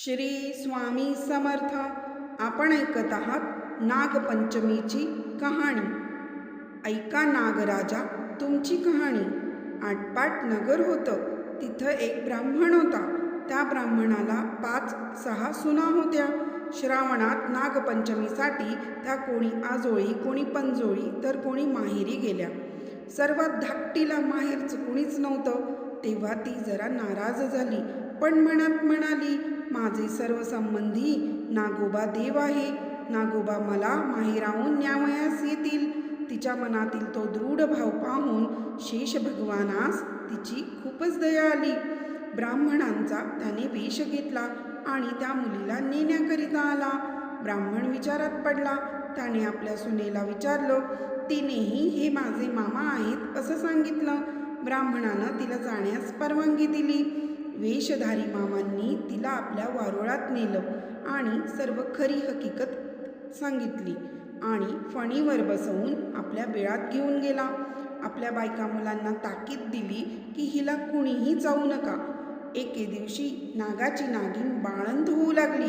श्री स्वामी समर्थ. आपण ऐकत आहात नागपंचमीची कहाणी. ऐका नागराजा तुमची कहाणी. आटपाट नगर होतं. तिथं एक ब्राह्मण होता. त्या ब्राह्मणाला 5-6 सुना होत्या. श्रावणात नागपंचमीसाठी त्या कोणी आजोळी, कोणी पंजोळी, तर कोणी माहेरी गेल्या. सर्वात धाकटीला माहेरचं कुणीच नव्हतं. तेव्हा ती जरा नाराज झाली, पण मनात म्हणाली, माझे सर्व संबंधी नागोबा देव आहे. नागोबा मला माहेराहून न्यावयास येतील. तिच्या मनातील तो दृढ भाव पाहून शेष भगवानास तिची खूपच दया आली. ब्राह्मणांचा त्याने वेश घेतला आणि त्या मुलीला नेण्याकरिता आला. ब्राह्मण विचारात पडला. त्याने आपल्या सुनेला विचारलं. तिनेही हे माझे मामा आहेत असं सांगितलं. ब्राह्मणानं तिला जाण्यास परवानगी दिली. वेशधारी मामांनी तिला आपल्या वारुळात नेलं आणि सर्व खरी हकीकत सांगितली आणि फणीवर बसवून आपल्या बिळात घेऊन गेला. आपल्या बायका मुलांना ताकीद दिली की हिला कुणीही जाऊ नका. एके दिवशी नागाची नागिन बाळंत होऊ लागली.